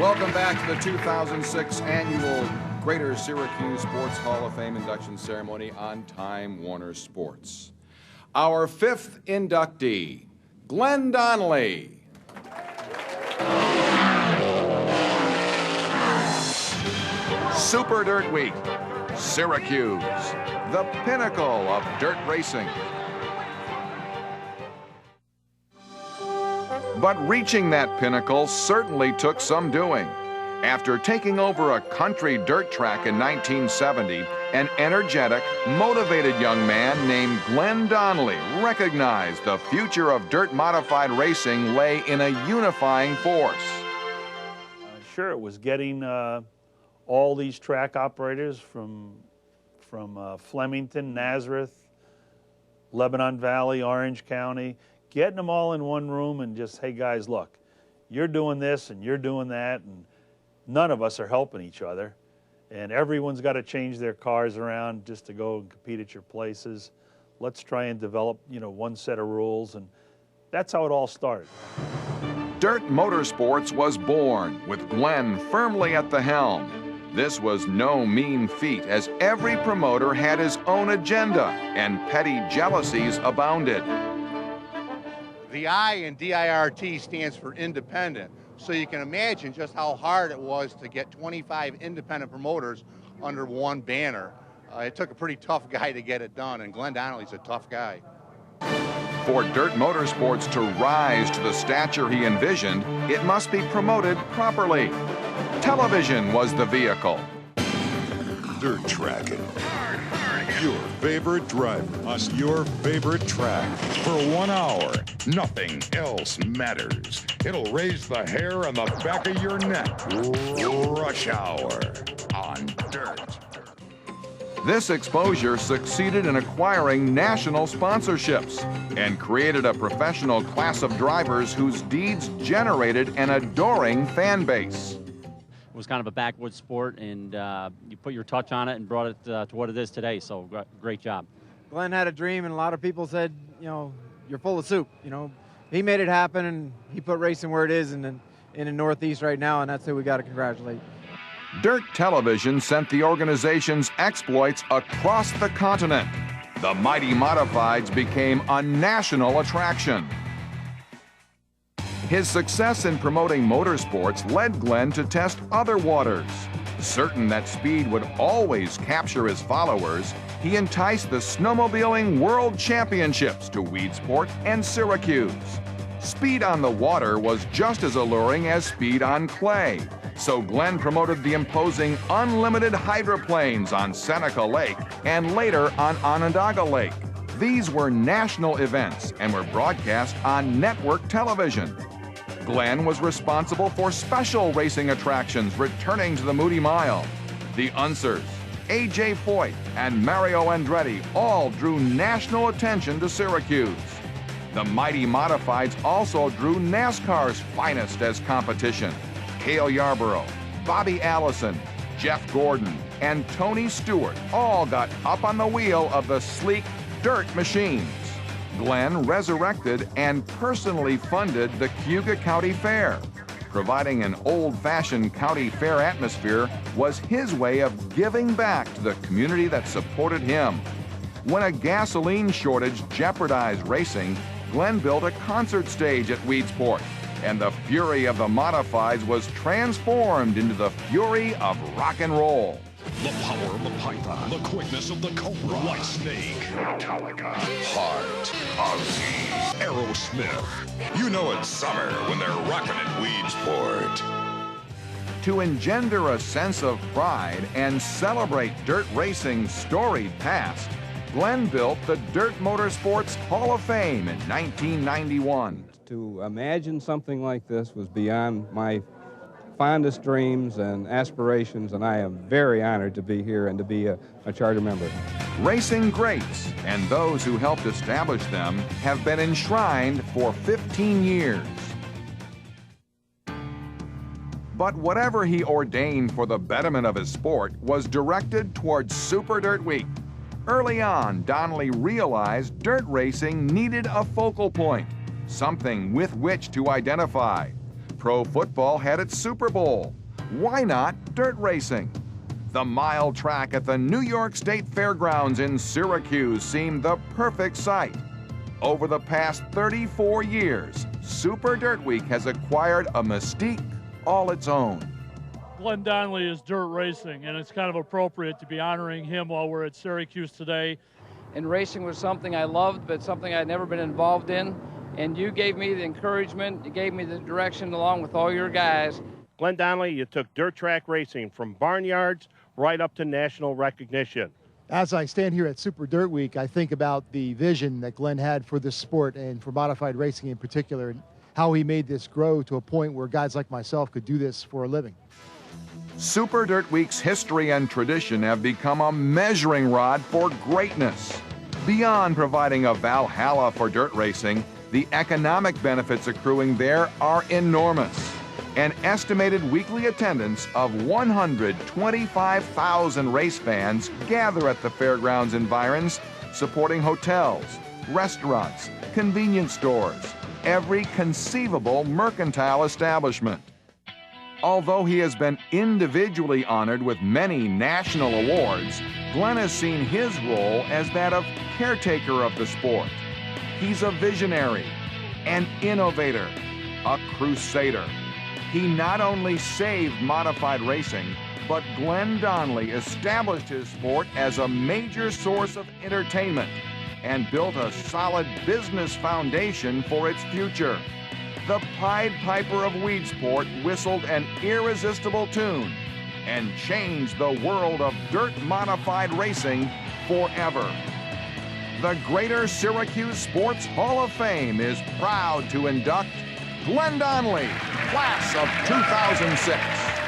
Welcome back to the 2006 annual Greater Syracuse Sports Hall of Fame induction ceremony on Time Warner Sports. Our fifth inductee, Glenn Donnelly. Super Dirt Week, Syracuse, the pinnacle of dirt racing. But reaching that pinnacle certainly took some doing. After taking over a country dirt track in 1970, an energetic, motivated young man named Glenn Donnelly recognized the future of dirt modified racing lay in a unifying force. Sure, it was getting all these track operators from Flemington, Nazareth, Lebanon Valley, Orange County, getting them all in one room and just, hey guys, look, you're doing this and you're doing that, and none of us are helping each other, and everyone's got to change their cars around just to go and compete at your places. Let's try and develop, one set of rules, and that's how it all started. DIRT Motorsports was born with Glenn firmly at the helm. This was no mean feat, as every promoter had his own agenda and petty jealousies abounded. The I in DIRT stands for independent, so you can imagine just how hard it was to get 25 independent promoters under one banner. It took a pretty tough guy to get it done, and Glenn Donnelly's a tough guy. For DIRT Motorsports to rise to the stature he envisioned, it must be promoted properly. Television was the vehicle. Dirt tracking. Your favorite driver on your favorite track. For 1 hour, nothing else matters. It'll raise the hair on the back of your neck. Rush Hour on Dirt. This exposure succeeded in acquiring national sponsorships and created a professional class of drivers whose deeds generated an adoring fan base. It was kind of a backwoods sport, and you put your touch on it and brought it to what it is today, so great job. Glenn had a dream, and a lot of people said, you're full of soup. He made it happen, and he put racing where it is in the Northeast right now, and that's who we got to congratulate. DIRT Television sent the organization's exploits across the continent. The Mighty Modifieds became a national attraction. His success in promoting motorsports led Glenn to test other waters. Certain that speed would always capture his followers, he enticed the Snowmobiling World Championships to Weedsport and Syracuse. Speed on the water was just as alluring as speed on clay, so Glenn promoted the imposing unlimited hydroplanes on Seneca Lake and later on Onondaga Lake. These were national events and were broadcast on network television. Glenn was responsible for special racing attractions returning to the Moody Mile. The Unsers, A.J. Foyt, and Mario Andretti all drew national attention to Syracuse. The Mighty Modifieds also drew NASCAR's finest as competition. Cale Yarborough, Bobby Allison, Jeff Gordon, and Tony Stewart all got up on the wheel of the sleek dirt machines. Glenn resurrected and personally funded the Cayuga County Fair. Providing an old-fashioned county fair atmosphere was his way of giving back to the community that supported him. When a gasoline shortage jeopardized racing, Glenn built a concert stage at Weedsport, and the fury of the modifieds was transformed into the fury of rock and roll. The power of the python, the quickness of the cobra, White Snake, Metallica, Heart, Ozzy, Aerosmith. You know it's summer when they're rocking at Weedsport. To engender a sense of pride and celebrate dirt racing's storied past, Glenn built the DIRT Motorsports Hall of Fame in 1991. To imagine something like this was beyond my fondest dreams and aspirations, and I am very honored to be here and to be a charter member. Racing greats and those who helped establish them have been enshrined for 15 years. But whatever he ordained for the betterment of his sport was directed towards Super Dirt Week. Early on, Donnelly realized dirt racing needed a focal point, something with which to identify. pro football had its Super Bowl. Why not dirt racing? The mile track at the New York State Fairgrounds in Syracuse seemed the perfect site. Over the past 34 years, Super Dirt Week has acquired a mystique all its own. Glenn Donnelly is dirt racing, and it's kind of appropriate to be honoring him while we're at Syracuse today. And racing was something I loved, but something I'd never been involved in. And you gave me the encouragement, you gave me the direction along with all your guys. Glenn Donnelly, you took dirt track racing from barnyards right up to national recognition. As I stand here at Super Dirt Week, I think about the vision that Glenn had for this sport and for modified racing in particular, and how he made this grow to a point where guys like myself could do this for a living. Super Dirt Week's history and tradition have become a measuring rod for greatness. Beyond providing a Valhalla for dirt racing, the economic benefits accruing there are enormous. An estimated weekly attendance of 125,000 race fans gather at the fairgrounds environs, supporting hotels, restaurants, convenience stores, every conceivable mercantile establishment. Although he has been individually honored with many national awards, Glenn has seen his role as that of caretaker of the sport. He's a visionary, an innovator, a crusader. He not only saved modified racing, but Glenn Donnelly established his sport as a major source of entertainment and built a solid business foundation for its future. The Pied Piper of Weedsport whistled an irresistible tune and changed the world of dirt modified racing forever. The Greater Syracuse Sports Hall of Fame is proud to induct Glenn Donnelly, class of 2006.